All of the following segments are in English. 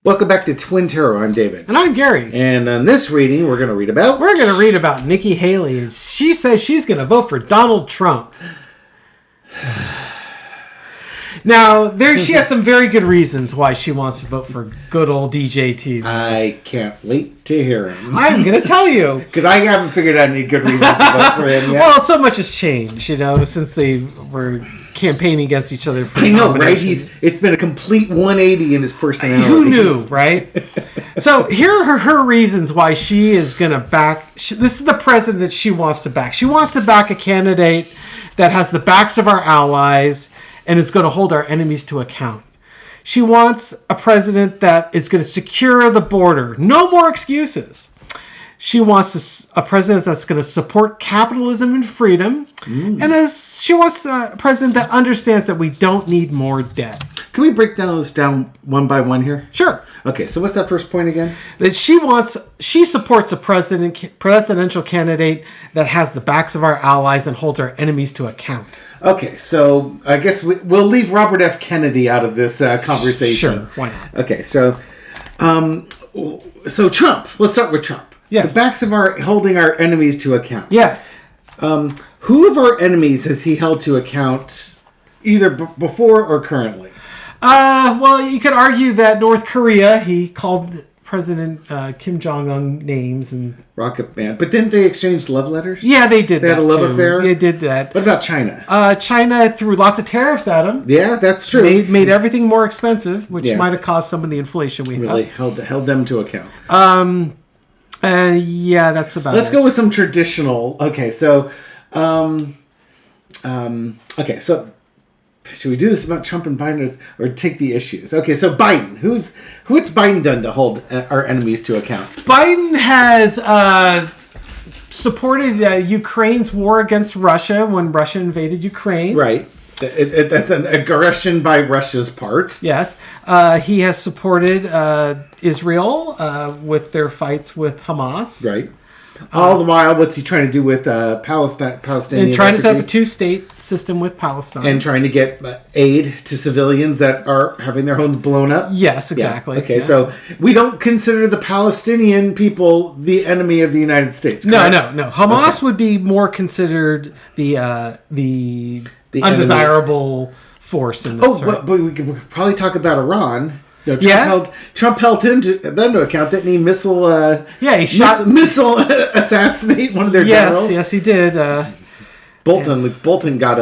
Welcome back to Twin Tarot. I'm David. And I'm Gary. And on this reading, we're going to read about... Nikki Haley. She says she's going to vote for Donald Trump. Now, she has some very good reasons why she wants to vote for good old DJT. I can't wait to hear him. I'm going to tell you. Because I haven't figured out any good reasons to vote for him yet. Well, so much has changed, since they were campaigning against each other. I know, right? It's been a complete 180 in his personality. Who knew, right? So here are her reasons why she is going to back... This is the president that she wants to back. She wants to back a candidate that has the backs of our allies and is going to hold our enemies to account. She wants a president that is going to secure the border. No more excuses. She wants a president that's going to support capitalism and freedom. And she wants a president that understands that we don't need more debt. Can we break those down one by one here? Sure. Okay, so what's that first point again? That she supports a presidential candidate that has the backs of our allies and holds our enemies to account. Okay, so I guess we'll leave Robert F. Kennedy out of this conversation. Sure, why not? Okay, so Trump. Let's start with Trump. Yes. The backs of holding our enemies to account. Yes. Who of our enemies has he held to account either before or currently? Well, you could argue that North Korea, he called President Kim Jong-un names and... Rocket Man. But didn't they exchange love letters? Yeah, they did that. They had a love affair? They did that. What about China? China threw lots of tariffs at him. Yeah, that's true. Made everything more expensive, which might have caused some of the inflation we really held them to account. Yeah, that's about Let's go with some traditional... Okay, so... Should we do this about Trump and Biden or take the issues? Okay, so Biden. What's Biden done to hold our enemies to account? Biden has supported Ukraine's war against Russia when Russia invaded Ukraine. Right. That's an aggression by Russia's part. Yes. He has supported Israel with their fights with Hamas. Right. All the while, what's he trying to do with Palestinian and trying to set up a two-state system with Palestine. And trying to get aid to civilians that are having their homes blown up? Yes, exactly. Yeah. Okay, so we don't consider the Palestinian people the enemy of the United States, correct? No. Hamas would be more considered the undesirable force in this. But we could probably talk about Iran. Trump held them to account. Didn't he missile assassinate one of their generals? Yes, he did. Bolton got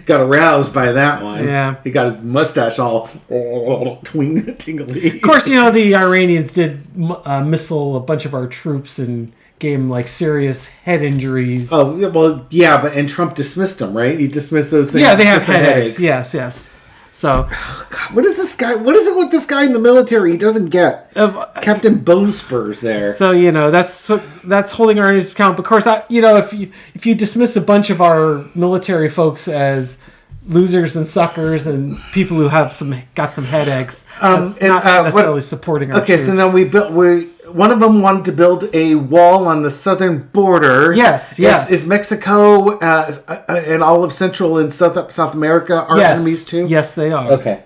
aroused by that one. Yeah, he got his mustache all tingly. Of course, the Iranians did missile a bunch of our troops and gave them serious head injuries. Oh well, yeah, and Trump dismissed them, right? He dismissed those things. Yeah, they have headaches. Yes. So, God, what is this guy? What is it with this guy in the military? He doesn't get Captain Bone Spurs there. So that's holding our enemies to account. But of course, if you dismiss a bunch of our military folks as losers and suckers and people who have got some headaches, that's not necessarily supporting our troops. So now one of them wanted to build a wall on the southern border. Yes. Is Mexico and all of Central and South America our enemies too? Yes, they are. Okay.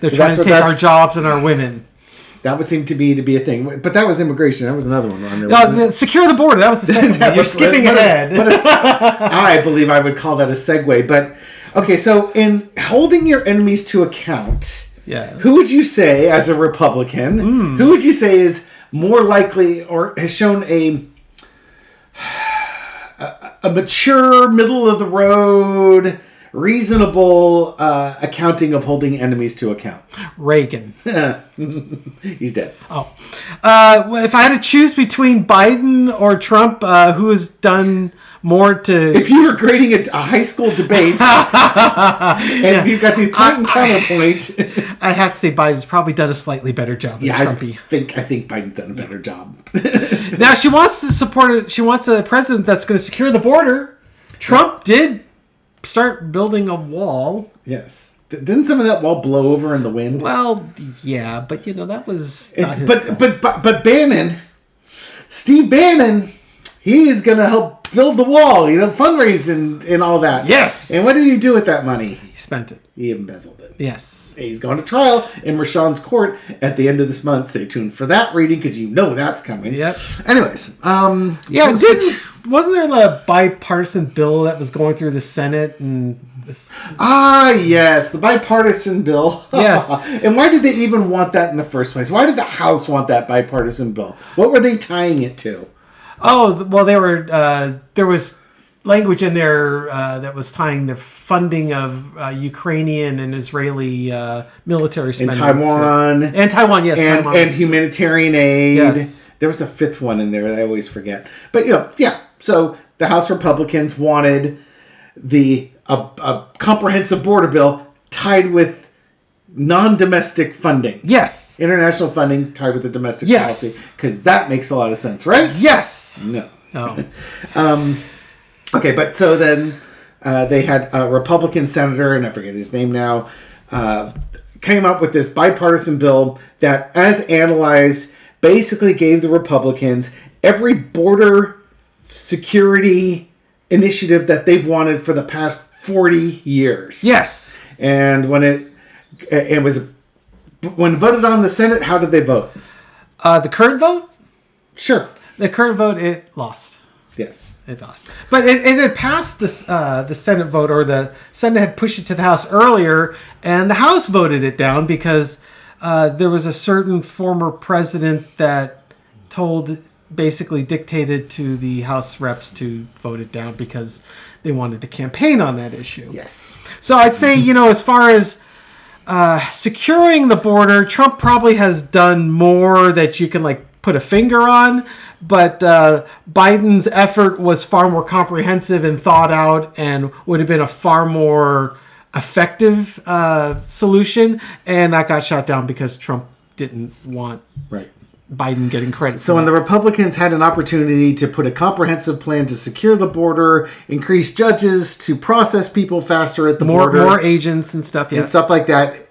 They're trying to take our jobs and our women. That would seem to be a thing. But that was immigration. That was another one on there. Secure the border. That was the second one. You're skipping ahead. I believe I would call that a segue. But, okay, so in holding your enemies to account, who would you say, as a Republican, who would you say is more likely or has shown a mature, middle-of-the-road, reasonable accounting of holding enemies to account? Reagan. He's dead. Oh. If I had to choose between Biden or Trump, who has done more to... If you were grading a high school debate, and you've got the point and counterpoint... I have to say Biden's probably done a slightly better job than Trumpy. I think Biden's done a better job. Now, she wants to support it. She wants a president that's going to secure the border. Trump did start building a wall. Yes. Didn't some of that wall blow over in the wind? Well, yeah, but that was not his fault. But Bannon, Steve Bannon, he is going to help build the wall, fundraise and all that. Yes. And what did he do with that money? He spent it. He embezzled it. Yes. He's going to trial in Rashawn's court at the end of this month. Stay tuned for that reading because that's coming. Yep. Anyways, wasn't there a bipartisan bill that was going through the Senate and this... yes, the bipartisan bill. Yes. And why did they even want that in the first place? Why did the House want that bipartisan bill? What were they tying it to? Oh, well, there was language in there that was tying the funding of Ukrainian and Israeli military spending. And Taiwan, yes. And humanitarian aid. Yes. There was a fifth one in there that I always forget. But, so the House Republicans wanted a comprehensive border bill tied with non-domestic funding. Yes. International funding tied with the domestic policy. Because that makes a lot of sense, right? Yes. No. Oh. Okay, but so then they had a Republican senator, and I forget his name now, came up with this bipartisan bill that, as analyzed, basically gave the Republicans every border security initiative that they've wanted for the past 40 years. Yes. And when voted on in the Senate, how did they vote? The current vote? Sure. The current vote, it lost. Yes. It lost. But it had passed the Senate vote, or the Senate had pushed it to the House earlier, and the House voted it down because there was a certain former president that basically dictated to the House reps to vote it down because they wanted to campaign on that issue. Yes. So I'd say, as far as securing the border, Trump probably has done more that you can put a finger on, but Biden's effort was far more comprehensive and thought out and would have been a far more effective solution, and that got shot down because Trump didn't want Biden getting credit. So when the Republicans had an opportunity to put a comprehensive plan to secure the border, increase judges to process people faster at the border, more agents and stuff, and stuff like that,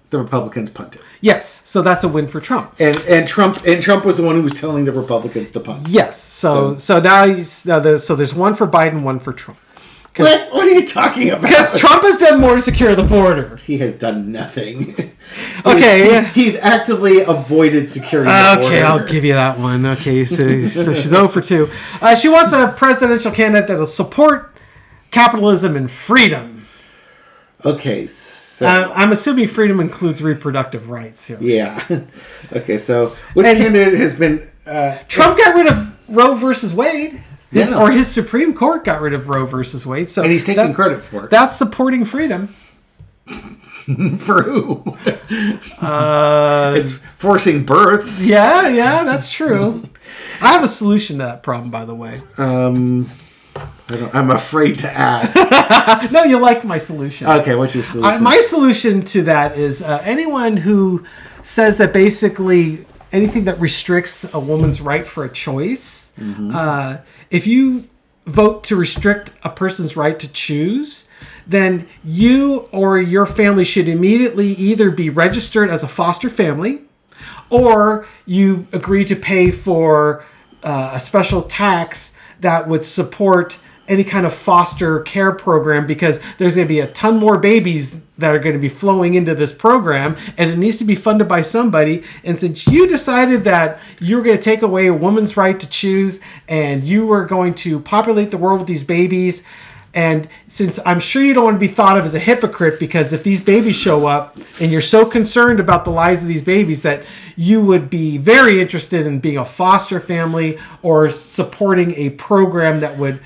the Republicans punted. Yes, so that's a win for Trump. And Trump was the one who was telling the Republicans to punt. Yes, so now there's one for Biden, one for Trump. What are you talking about? Because Trump has done more to secure the border. He has done nothing. Okay. He's actively avoided securing the border. Okay, I'll give you that one. Okay, so she's 0 for 2. She wants a presidential candidate that will support capitalism and freedom. Okay, so... I'm assuming freedom includes reproductive rights here. Yeah. Okay, so which candidate has been... Trump got rid of Roe versus Wade. Or his Supreme Court got rid of Roe versus Wade. So and he's taking credit for it. That's supporting freedom. For who? It's forcing births. Yeah, that's true. I have a solution to that problem, by the way. I'm afraid to ask. No, you like my solution. Okay, what's your solution? My solution to that is anyone who says that basically anything that restricts a woman's right for a choice, if you vote to restrict a person's right to choose, then you or your family should immediately either be registered as a foster family, or you agree to pay for a special tax that would support any kind of foster care program, because there's going to be a ton more babies that are going to be flowing into this program, and it needs to be funded by somebody. And since you decided that you were going to take away a woman's right to choose, and you were going to populate the world with these babies, and since I'm sure you don't want to be thought of as a hypocrite, because if these babies show up and you're so concerned about the lives of these babies that you would be very interested in being a foster family or supporting a program that would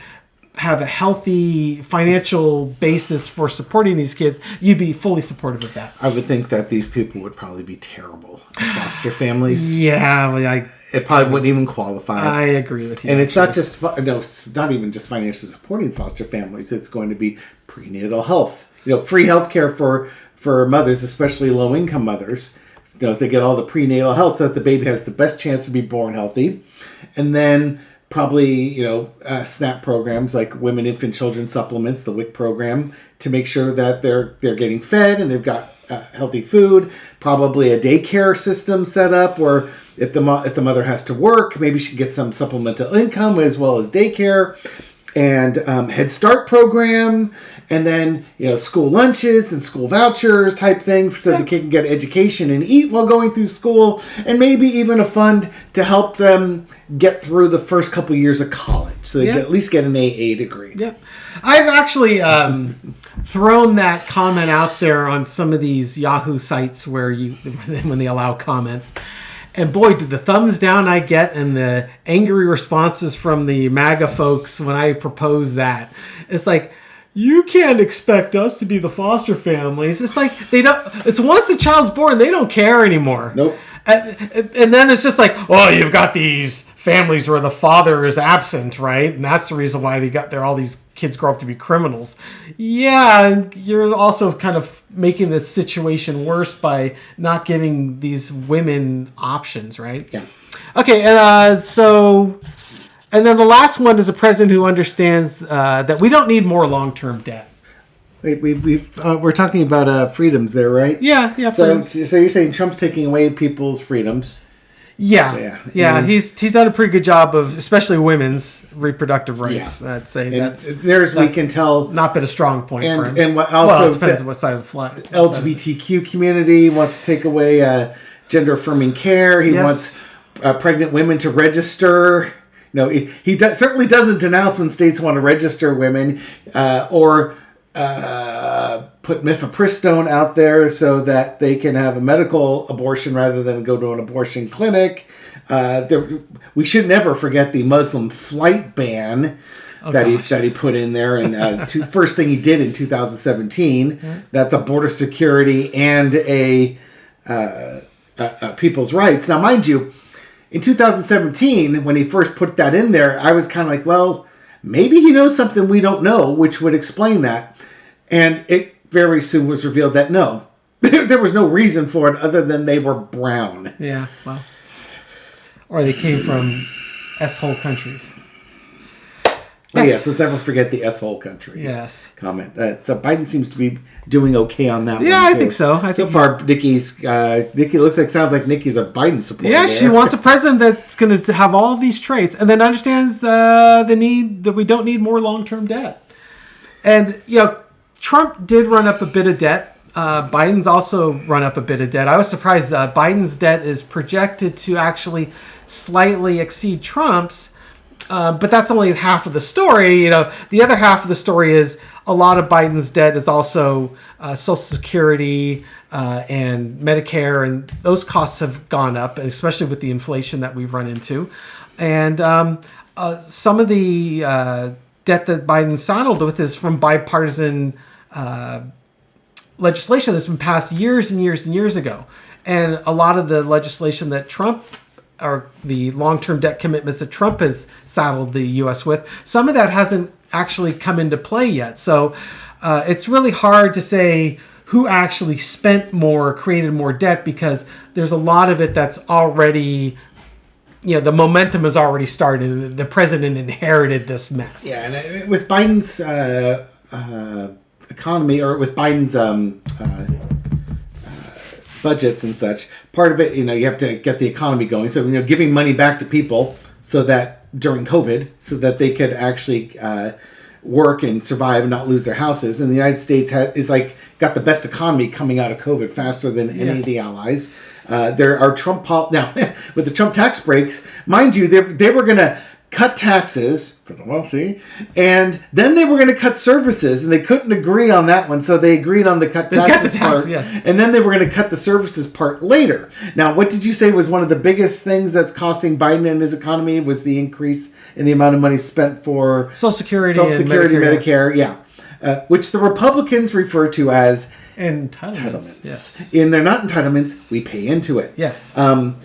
have a healthy financial basis for supporting these kids, you'd be fully supportive of that. I would think that these people would probably be terrible foster families. Yeah, well, it probably wouldn't even qualify. I agree with you. And it's not just not even just financially supporting foster families. It's going to be prenatal health. Free health care for mothers, especially low-income mothers. If they get all the prenatal health so that the baby has the best chance to be born healthy. And then probably, SNAP programs like Women, Infant, Children Supplements, the WIC program, to make sure that they're getting fed and they've got healthy food. Probably a daycare system set up where if the mother has to work, maybe she gets some supplemental income as well as daycare. and Head Start program, and then school lunches and school vouchers type thing so the kid can get education and eat while going through school, and maybe even a fund to help them get through the first couple years of college so they can at least get an AA degree. Yep. I've actually thrown that comment out there on some of these Yahoo sites where when they allow comments. And boy, did the thumbs down I get and the angry responses from the MAGA folks when I propose that. It's like, you can't expect us to be the foster families. It's like they don't. It's once the child's born, they don't care anymore. Nope. And then it's just like, oh, you've got these families where the father is absent, right? And that's the reason why they got there. All these kids grow up to be criminals. Yeah, and you're also kind of making this situation worse by not giving these women options, right? Yeah. Okay, and then the last one is a president who understands that we don't need more long-term debt. Wait, we're talking about freedoms there, right? Yeah. So you're saying Trump's taking away people's freedoms? Yeah. He's done a pretty good job of, especially women's reproductive rights. Yeah. I'd say we can tell not been a strong point for him. And what also it depends on what side of the flag. LGBTQ community wants to take away gender affirming care. He wants pregnant women to register. He certainly doesn't denounce when states want to register women or put mifepristone out there so that they can have a medical abortion rather than go to an abortion clinic. We should never forget the Muslim flight ban that he put in there. And first thing he did in 2017, that's a border security and a people's rights. Now, mind you, in 2017, when he first put that in there, I was kind of like, well, maybe he knows something we don't know, which would explain that. And it very soon was revealed that no, there was no reason for it other than they were brown. Yeah, well, or they came from S-hole countries. Oh, yes, let's never forget the S-hole country comment. So Biden seems to be doing okay on that one. Yeah, I think so. So far, Nikki sounds like Nikki's a Biden supporter. Yeah, she wants a president that's going to have all these traits and then understands the need that we don't need more long-term debt. And, Trump did run up a bit of debt. Biden's also run up a bit of debt. I was surprised Biden's debt is projected to actually slightly exceed Trump's. But that's only half of the story. The other half of the story is a lot of Biden's debt is also Social Security and Medicare, and those costs have gone up, especially with the inflation that we've run into. And some of the debt that Biden saddled with is from bipartisan legislation that's been passed years and years and years ago. And a lot of the legislation that Trump or the long-term debt commitments that Trump has saddled the U.S. with, some of that hasn't actually come into play yet. So it's really hard to say who actually spent more, created more debt, because there's a lot of it that's already, the momentum has already started. The president inherited this mess. Yeah, and with Biden's economy, or with Biden's budgets and such, part of it, you have to get the economy going. So, giving money back to people so that during COVID, so that they could actually work and survive and not lose their houses. And the United States is got the best economy coming out of COVID faster than any of the allies. There are now with the Trump tax breaks, mind you, they were going to cut taxes for the wealthy, and then they were going to cut services, and they couldn't agree on that one, so they agreed on the cut taxes part, and then they were going to cut the services part later. Now, what did you say was one of the biggest things that's costing Biden and his economy was the increase in the amount of money spent for Social Security, Medicare, which the Republicans refer to as entitlements. Yes. And they're not entitlements, we pay into it. Yes. And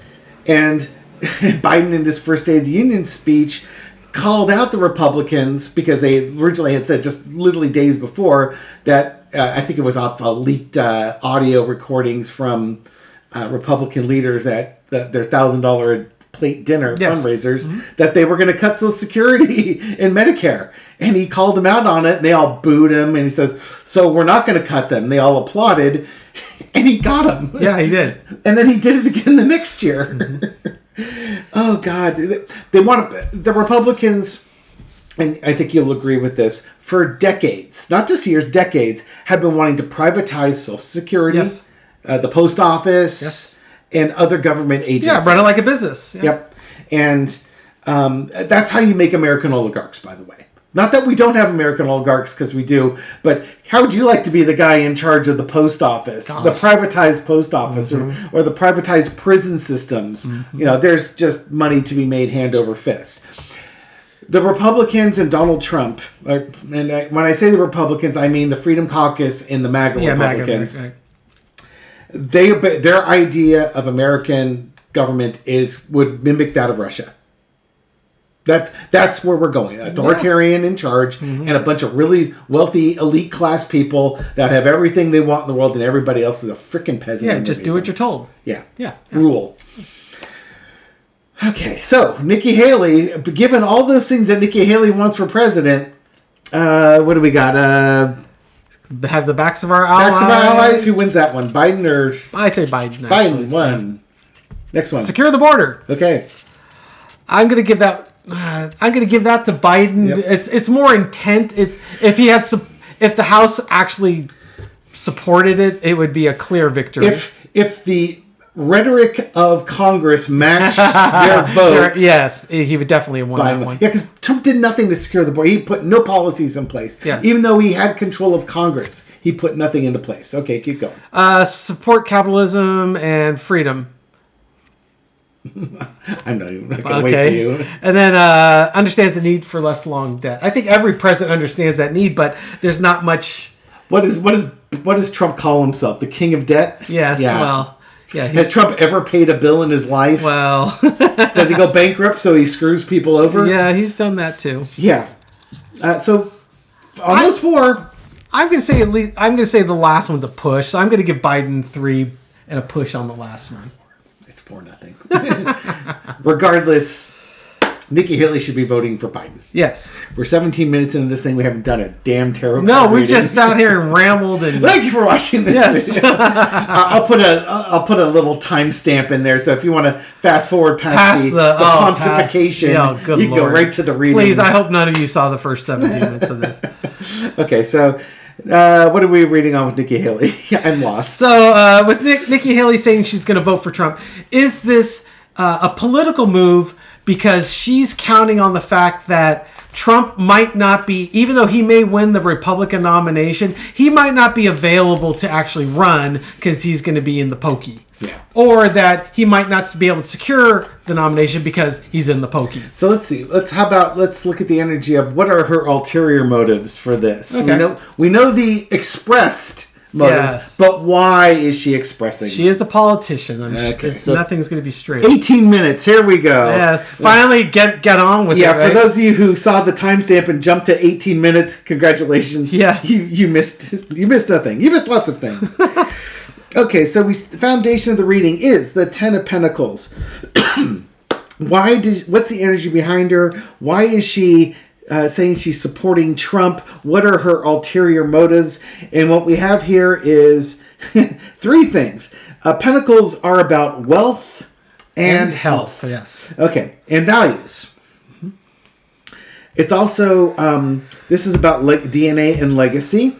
Biden, in his First Day of the Union speech, called out the Republicans because they originally had said just literally days before that I think it was off leaked audio recordings from Republican leaders at their $1,000 plate dinner fundraisers that they were going to cut Social Security and Medicare. And he called them out on it, and they all booed him. And he says, so we're not going to cut them. They all applauded, and he got them. Yeah, he did. And then he did it again the next year. Oh, God. The Republicans and I think you'll agree with this, for decades, not just years, decades, have been wanting to privatize Social Security, the post office, and other government agencies. Yeah, run it like a business. Yeah. Yep. And that's how you make American oligarchs, by the way. Not that we don't have American oligarchs, because we do, but how would you like to be the guy in charge of the post office, the privatized post office, or the privatized prison systems? You know, there's just money to be made hand over fist. The Republicans and Donald Trump, when I say the Republicans, I mean the Freedom Caucus and the MAGA Republicans. MAGA, right. Their idea of American government would mimic that of Russia. That's where we're going. Authoritarian in charge, and a bunch of really wealthy elite class people that have everything they want in the world, and everybody else is a freaking peasant. Yeah, just do what you're told. Yeah. Rule. Okay, so Nikki Haley, given all those things that Nikki Haley wants for president, what do we got? Have the backs of our allies. Backs of our allies. Who wins that one? Biden or? I say Biden. Biden won. Next one. Secure the border. Okay. I'm gonna give that to Biden. Yep. It's more intent. It's if the House actually supported it, it would be a clear victory. If the rhetoric of Congress matched their votes, yes, he would definitely have won that one. Yeah, because Trump did nothing to secure the border. He put no policies in place. Yeah. Even though he had control of Congress, he put nothing into place. Okay, keep going. Support capitalism and freedom. I'm not going to wait for you. And then understands the need for less long debt. I think every president understands that need, but there's not much. What does Trump call himself? The king of debt? Yes. Yeah. Well, yeah. Has Trump ever paid a bill in his life? Well, does he go bankrupt so he screws people over? Yeah, he's done that too. Yeah. So on those four, I'm going to say the last one's a push. So I'm going to give Biden 3 and a push on the last one. 4-0. Regardless, Nikki Haley should be voting for Biden. Yes. We're 17 minutes into this thing. We haven't done a damn tarot card No, we just sat here and rambled. And thank you for watching this. Yes. I'll put a little timestamp in there, so if you want to fast forward past the pontification, you can go right to the reading. Please, I hope none of you saw the first 17 minutes of this. Okay, so. What are we reading on with Nikki Haley? I'm lost. So with Nikki Haley saying she's going to vote for Trump, is this a political move because she's counting on the fact that Trump might not be, even though he may win the Republican nomination, he might not be available to actually run because he's going to be in the pokey. Yeah. Or that he might not be able to secure the nomination because he's in the pokey. So let's see. Let's look at the energy of what are her ulterior motives for this. Okay. We know the expressed motives, but why is she expressing She is a politician. Nothing's going to be straight. 18 minutes. Here we go. Yes. Finally get on with it. Yeah, for those of you who saw the timestamp and jumped to 18 minutes, congratulations. Yeah. You missed nothing. You missed lots of things. Okay, so the foundation of the reading is the Ten of Pentacles. What's the energy behind her? Why is she saying she's supporting Trump? What are her ulterior motives? And what we have here is 3 things. Pentacles are about wealth and health. Yes. Okay, and values. It's also, this is about DNA and legacy.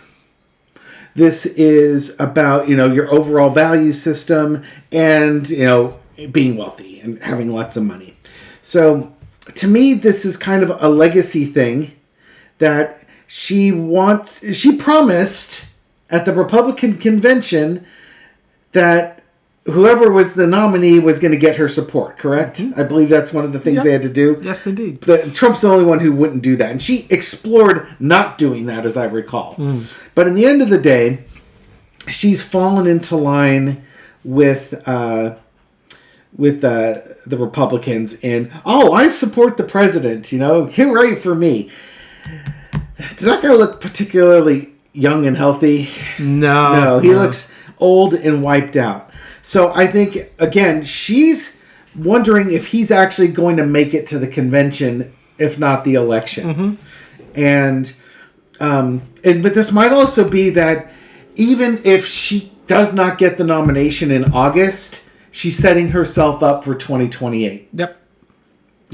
This is about, your overall value system and, being wealthy and having lots of money. So to me, this is kind of a legacy thing that she promised at the Republican convention that whoever was the nominee was going to get her support, correct? Mm-hmm. I believe that's one of the things they had to do. Yes, indeed. Trump's the only one who wouldn't do that. And she explored not doing that, as I recall. Mm. But in the end of the day, she's fallen into line with the Republicans and, I support the president, hooray for me. Does that guy look particularly young and healthy? No. He looks old and wiped out. So I think, again, she's wondering if he's actually going to make it to the convention, if not the election. Mm-hmm. But this might also be that even if she does not get the nomination in August, she's setting herself up for 2028. Yep.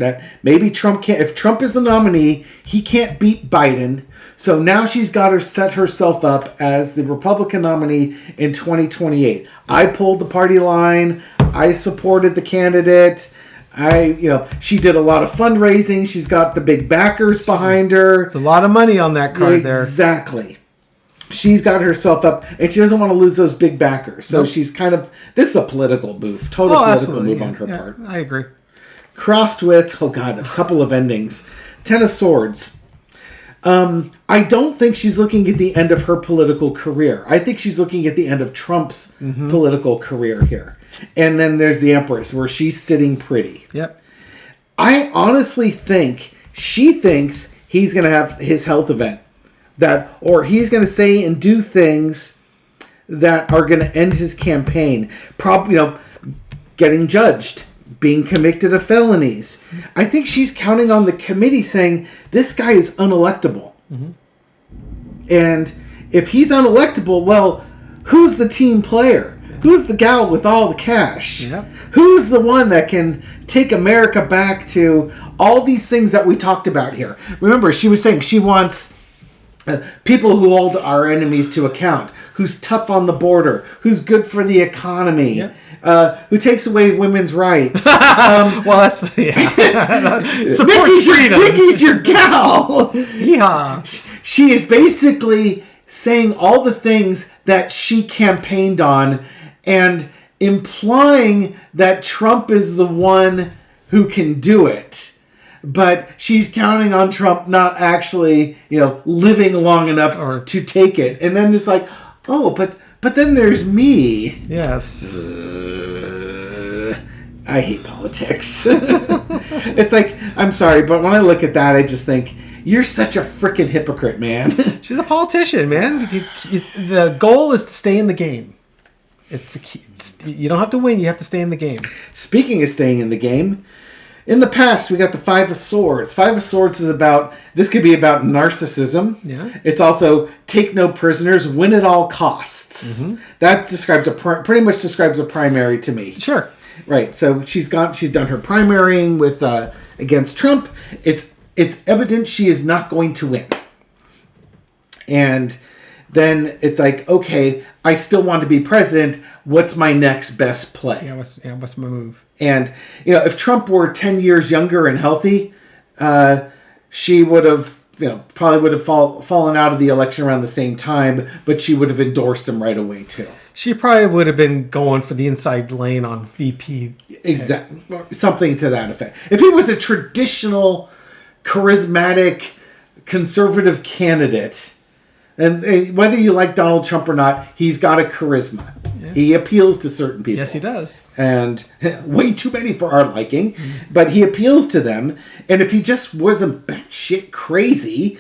That maybe Trump can't. If Trump is the nominee, he can't beat Biden. So now she's got to set herself up as the Republican nominee in 2028. I pulled the party line. I supported the candidate. She did a lot of fundraising. She's got the big backers behind her. It's a lot of money on that card there. Exactly. She's got herself up, and she doesn't want to lose those big backers. So she's kind of, this is a political move, political move on her part. I agree. Crossed with, a couple of endings. 10 of Swords. I don't think she's looking at the end of her political career. I think she's looking at the end of Trump's political career here. And then there's the Empress, where she's sitting pretty. Yep. I honestly think she thinks he's going to have his health event. Or he's going to say and do things that are going to end his campaign. Probably, getting judged, being convicted of felonies. I think she's counting on the committee saying, this guy is unelectable. Mm-hmm. And if he's unelectable, well, who's the team player? Who's the gal with all the cash? Yep. Who's the one that can take America back to all these things that we talked about here? Remember, she was saying she wants people who hold our enemies to account, who's tough on the border, who's good for the economy, who takes away women's rights. Well, that's supports freedom. Nikki's your gal. Yeah. She is basically saying all the things that she campaigned on and implying that Trump is the one who can do it. But she's counting on Trump not actually, living long enough to take it. And then it's like, but then there's me. Yes. I hate politics. It's like, I'm sorry, but when I look at that, I just think, you're such a freaking hypocrite, man. She's a politician, man. The goal is to stay in the game. It's the key. You don't have to win. You have to stay in the game. Speaking of staying in the game, in the past, we got the Five of Swords. Five of Swords is this could be about narcissism. Yeah. It's also take no prisoners, win at all costs. Mm-hmm. That pretty much describes a primary to me. Sure. Right. So she's done her primarying with against Trump. It's evident she is not going to win. And then it's like, okay, I still want to be president. What's my next best play? Yeah, what's my move? And, if Trump were 10 years younger and healthy, she would have, probably would have fallen out of the election around the same time, but she would have endorsed him right away, too. She probably would have been going for the inside lane on VP. Exactly. Something to that effect. If he was a traditional, charismatic, conservative candidate, and whether you like Donald Trump or not, he's got a charisma. Yeah. He appeals to certain people. Yes, he does. And way too many for our liking. Mm-hmm. But he appeals to them. And if he just wasn't batshit crazy,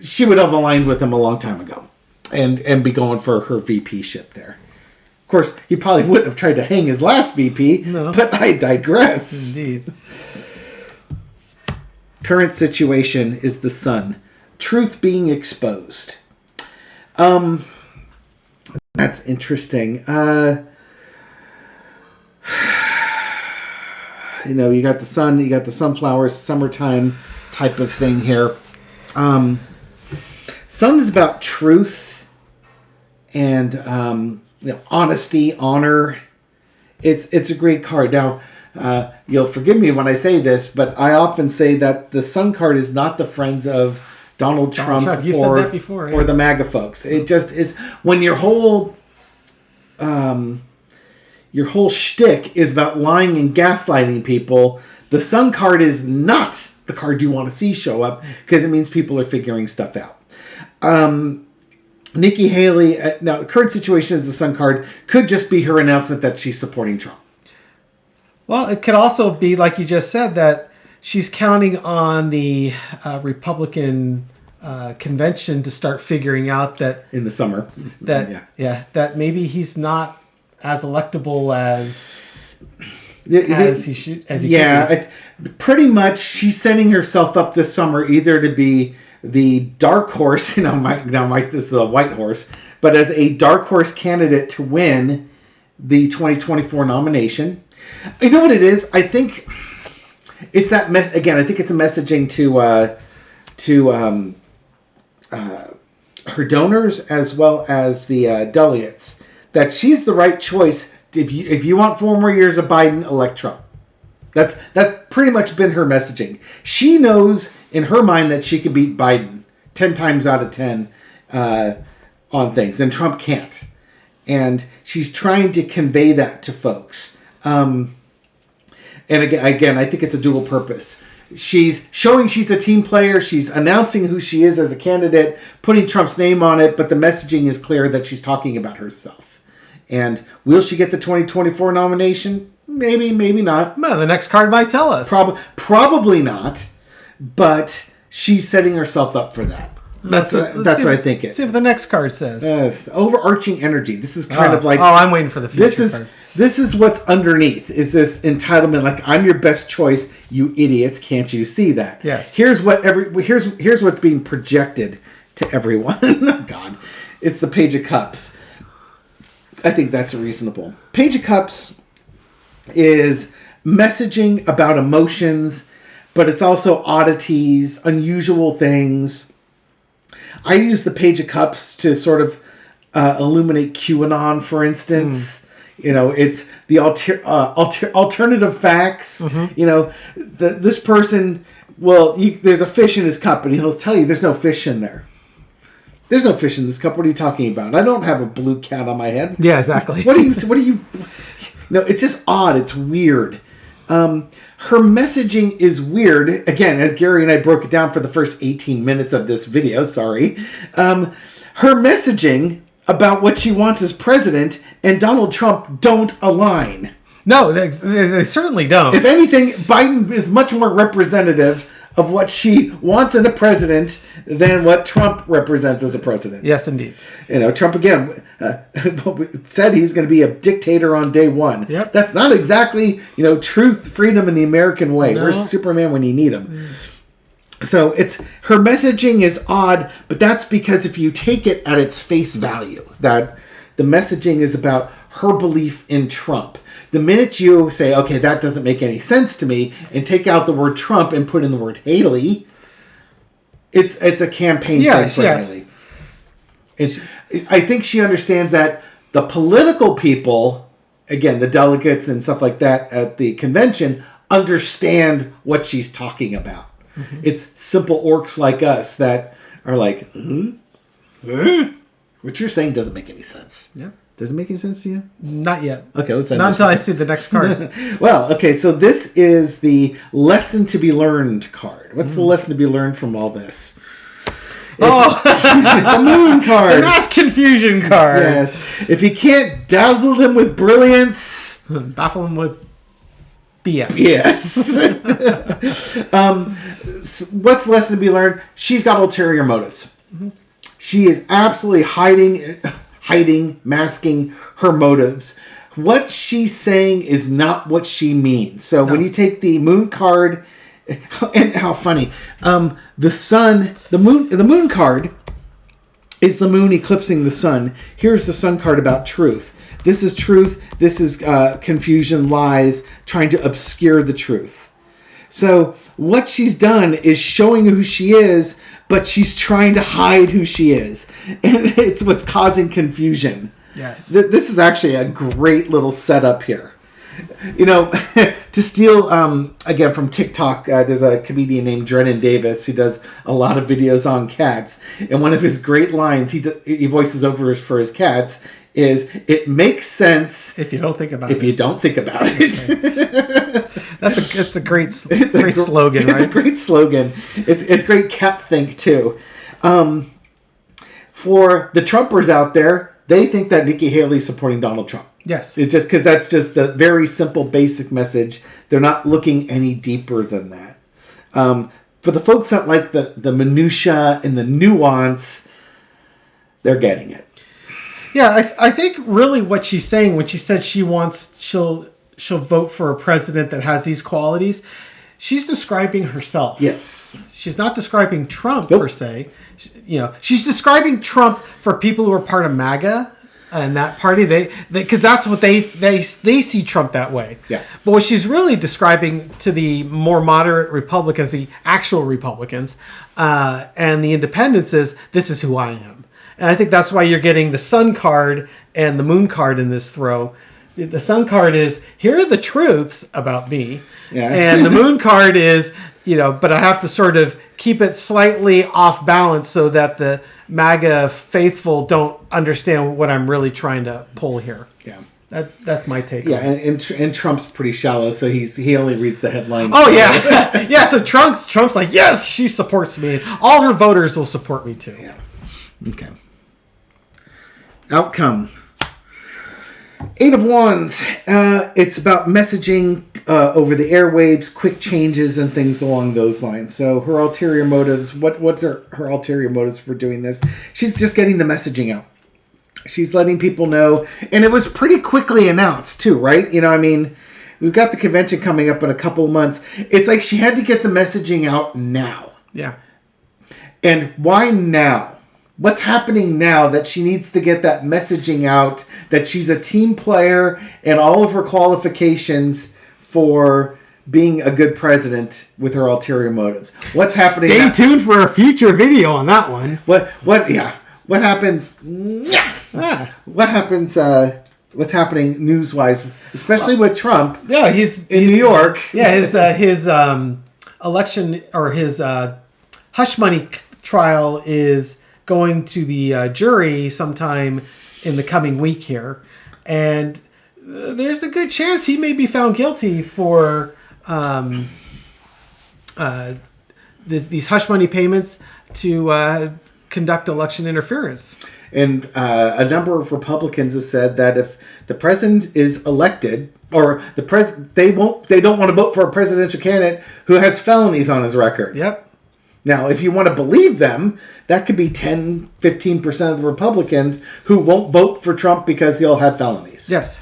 she would have aligned with him a long time ago. And be going for her VP ship there. Of course, he probably wouldn't have tried to hang his last VP. No. But I digress. Indeed. Current situation is the sun. Truth being exposed. That's interesting. You got the sun, you got the sunflowers, summertime type of thing here. Sun is about truth and honesty, honor. It's a great card. Now, you'll forgive me when I say this, but I often say that the sun card is not the friends of Donald Trump or the MAGA folks. It just is when your whole shtick is about lying and gaslighting people. The sun card is not the card you want to see show up because it means people are figuring stuff out. Nikki Haley, now the current situation is the sun card could just be her announcement that she's supporting Trump. Well, it could also be, like you just said, that she's counting on the Republican convention to start figuring out that in the summer that maybe he's not as electable as he should. Pretty much, she's setting herself up this summer either to be the dark horse. This is a white horse, but as a dark horse candidate to win the 2024 nomination. You know what it is? I think it's that again. I think it's a messaging to her donors as well as the delegates that she's the right choice. If you want 4 more years of Biden, elect Trump. That's pretty much been her messaging. She knows in her mind that she can beat Biden 10 times out of 10 on things, and Trump can't. And she's trying to convey that to folks. And again, I think it's a dual purpose. She's showing she's a team player. She's announcing who she is as a candidate, putting Trump's name on it, but the messaging is clear that she's talking about herself. And will she get the 2024 nomination? Maybe, maybe not. Well, the next card might tell us. Probably not, but she's setting herself up for that. That's what I think. See what the next card says. Overarching energy. This is kind of like... Oh, I'm waiting for the future card. This is what's underneath, is this entitlement, like, I'm your best choice, you idiots, can't you see that? Yes. Here's what's being projected to everyone. God. It's the Page of Cups. I think that's reasonable. Page of Cups is messaging about emotions, but it's also oddities, unusual things. I use the Page of Cups to sort of illuminate QAnon, for instance. It's the alternative facts. Mm-hmm. This person, there's a fish in his cup, and he'll tell you there's no fish in there. There's no fish in this cup. What are you talking about? I don't have a blue cat on my head. Yeah, exactly. What are you? No, it's just odd. It's weird. Her messaging is weird. Again, as Gary and I broke it down for the first 18 minutes of this video. Sorry. Her messaging about what she wants as president and Donald Trump don't align. No, they certainly don't. If anything, Biden is much more representative of what she wants in a president than what Trump represents as a president. Yes, indeed. Trump, again, said he's going to be a dictator on day one. Yep. That's not exactly, truth, freedom, and the American way. No. Where's Superman when you need him? Mm. So her messaging is odd, but that's because if you take it at its face value, that the messaging is about her belief in Trump. The minute you say, okay, that doesn't make any sense to me, and take out the word Trump and put in the word Haley, it's a campaign thing for Haley. I think she understands that the political people, again, the delegates and stuff like that at the convention, understand what she's talking about. Mm-hmm. It's simple orcs like us that are like, what you're saying doesn't make any sense. Yeah. Does it make any sense to you? Not yet. Okay, let's end Not until I see the next card. Well, okay, so this is the lesson to be learned card. What's the lesson to be learned from all this? The moon card. The mass confusion card. Yes. If you can't dazzle them with brilliance, baffle them with BS. Yes. What's the lesson to be learned? She's got ulterior motives. Mm-hmm. She is absolutely hiding, masking her motives. What she's saying is not what she means. So when you take the moon card, and how funny, the moon card is the moon eclipsing the sun. Here's the sun card about truth. This is truth. This is confusion, lies, trying to obscure the truth. So what she's done is showing who she is, but she's trying to hide who she is. And it's what's causing confusion. Yes. This is actually a great little setup here. To steal, again, from TikTok, there's a comedian named Drennan Davis who does a lot of videos on cats. And one of his great lines he voices over for his cats is, it makes sense if you don't think about it. If you don't think about it. It's a great slogan, right? It's a great slogan. It's great cat think, too. For the Trumpers out there, they think that Nikki Haley is supporting Donald Trump. Yes. It's just because that's just the very simple, basic message. They're not looking any deeper than that. For the folks that like the minutia and the nuance, they're getting it. Yeah, I think really what she's saying when she said she'll vote for a president that has these qualities, she's describing herself. Yes. She's not describing Trump per se. She's describing Trump for people who are part of MAGA. and that party, because that's what they see Trump that way. Yeah. But what she's really describing to the more moderate Republicans, the actual Republicans, and the independents is, this is who I am. And I think that's why you're getting the sun card and the moon card in this throw. The sun card is, here are the truths about me. Yeah. And the moon card is, but I have to sort of keep it slightly off balance so that the MAGA faithful don't understand what I'm really trying to pull here. Yeah. That's my take. Yeah, and Trump's pretty shallow, so he only reads the headlines. Oh yeah, yeah. So Trump's like, yes, she supports me. All her voters will support me too. Yeah. Okay. Outcome. 8 of Wands. It's about messaging over the airwaves, quick changes, and things along those lines. So her ulterior motives. What's her ulterior motives for doing this? She's just getting the messaging out. She's letting people know, and it was pretty quickly announced too, right? We've got the convention coming up in a couple of months. It's like she had to get the messaging out now. Yeah. And why now? What's happening now that she needs to get that messaging out, that she's a team player and all of her qualifications for being a good president with her ulterior motives? What's happening? Stay tuned for a future video on that one. What happens? What happens? What's happening news-wise, especially with Trump? Yeah, he's in New York. Yeah, his election or his hush money trial is going to the jury sometime in the coming week here, and there's a good chance he may be found guilty for these hush money payments to conduct election interference. And a number of Republicans have said that if the president is elected, or they don't want to vote for a presidential candidate who has felonies on his record. Yep. Now, if you want to believe them, that could be 10, 15% of the Republicans who won't vote for Trump because he'll have felonies. Yes.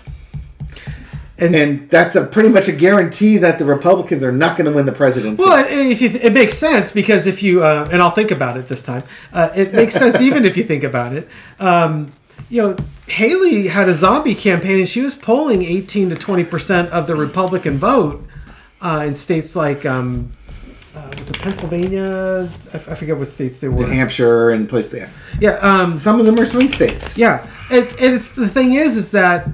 And that's pretty much a guarantee that the Republicans are not going to win the presidency. Well, it makes sense because if you, and I'll think about it this time, it makes sense even if you think about it. Haley had a zombie campaign and she was polling 18 to 20% of the Republican vote in states like, was it Pennsylvania? I forget what states they were. New Hampshire and places there. Yeah. Some of them are swing states. Yeah. It's the thing is that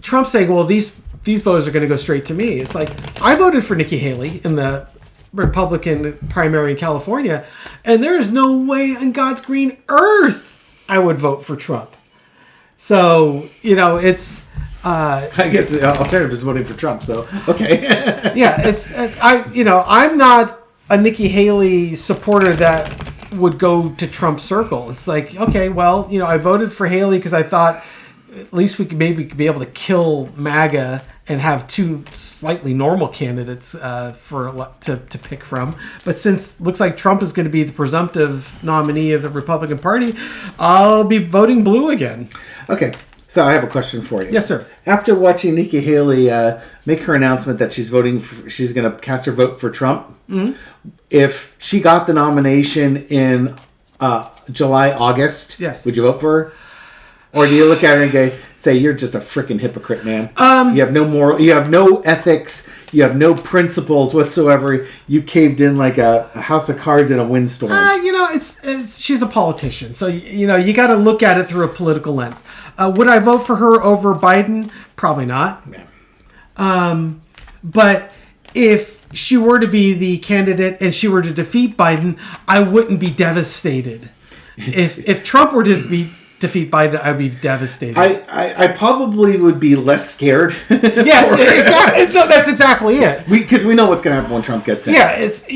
Trump's saying, well, these voters are going to go straight to me. It's like, I voted for Nikki Haley in the Republican primary in California, and there is no way on God's green earth I would vote for Trump. So, it's... I guess the alternative is voting for Trump, so, okay. Yeah, I'm not a Nikki Haley supporter that would go to Trump's circle. It's like, okay, well, I voted for Haley because I thought at least we could maybe be able to kill MAGA and have two slightly normal candidates to pick from. But since it looks like Trump is going to be the presumptive nominee of the Republican Party, I'll be voting blue again. Okay, so I have a question for you. Yes, sir. After watching Nikki Haley make her announcement that she's going to cast her vote for Trump, mm-hmm. If she got the nomination in July, August, yes. Would you vote for her? Or do you look at her and say, you're just a freaking hypocrite, man. You have no moral, you have no ethics, you have no principles whatsoever. You caved in like a house of cards in a windstorm. She's a politician. So, you got to look at it through a political lens. Would I vote for her over Biden? Probably not. Yeah. But if she were to be the candidate and she were to defeat Biden, I wouldn't be devastated. If Trump were to defeat Biden, I'd be devastated. I probably would be less scared. Yes, exactly. No, that's exactly it. Because we know what's going to happen when Trump gets in. Yeah, it's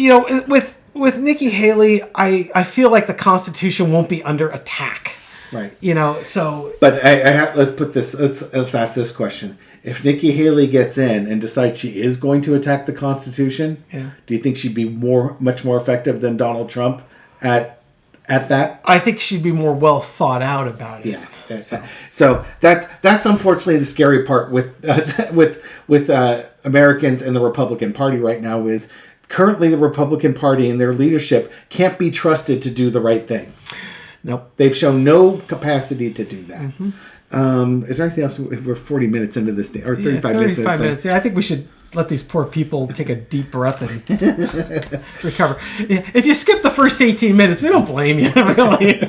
with Nikki Haley, I feel like the Constitution won't be under attack. Right. So. But let's ask this question: if Nikki Haley gets in and decides she is going to attack the Constitution, do you think she'd be much more effective than Donald Trump at that? I think she'd be more well thought out about it. Yeah. So that's unfortunately the scary part with Americans and the Republican Party right now is currently the Republican Party and their leadership can't be trusted to do the right thing. Nope. They've shown no capacity to do that. Mm-hmm. Is there anything else? We're 40 minutes into this day, or 35 minutes. 35 minutes. Yeah, I think we should let these poor people take a deep breath and recover. If you skip the first 18 minutes, we don't blame you, really.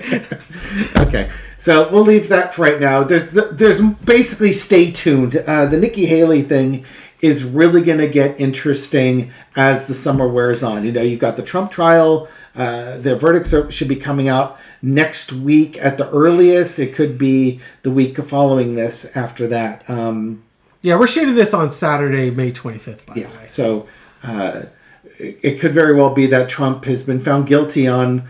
Okay, so we'll leave that for right now. There's basically stay tuned. The Nikki Haley thing is really going to get interesting as the summer wears on. You've got the Trump trial. The verdicts should be coming out next week at the earliest. It could be the week following this after that. Yeah, we're shooting this on Saturday, May 25th, by the way. So it could very well be that Trump has been found guilty on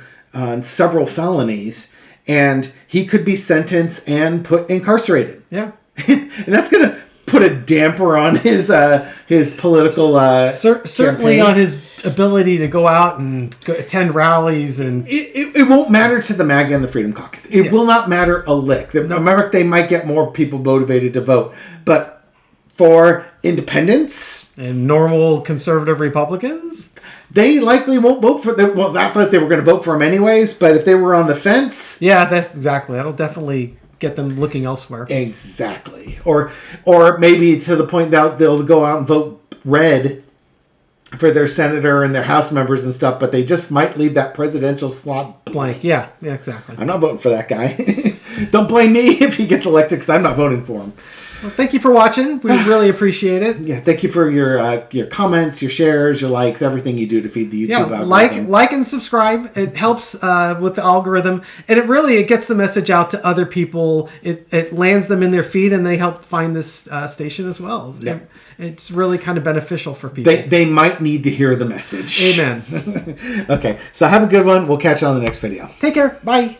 several felonies, and he could be sentenced and put incarcerated. Yeah. And that's going to put a damper on his political certainly campaign. On his ability to go out and attend rallies. And it won't matter to the MAGA and the Freedom Caucus. It will not matter a lick. America, they might get more people motivated to vote, but for independents and normal conservative Republicans, they likely won't vote for them. Well, not that they were going to vote for him anyways, but if they were on the fence, yeah, that's exactly. That'll definitely get them looking elsewhere. Exactly. Or maybe to the point that they'll go out and vote red for their senator and their House members and stuff, but they just might leave that presidential slot blank. Yeah, exactly. I'm not voting for that guy. Don't blame me if he gets elected, because I'm not voting for him. Well, thank you for watching. We really appreciate it. Yeah, thank you for your comments, your shares, your likes, everything you do to feed the YouTube algorithm. Like and subscribe. It helps with the algorithm, and it gets the message out to other people. It lands them in their feed, and they help find this station as well. Yeah. It's really kind of beneficial for people. They might need to hear the message. Amen. Okay, so have a good one. We'll catch you on the next video. Take care. Bye.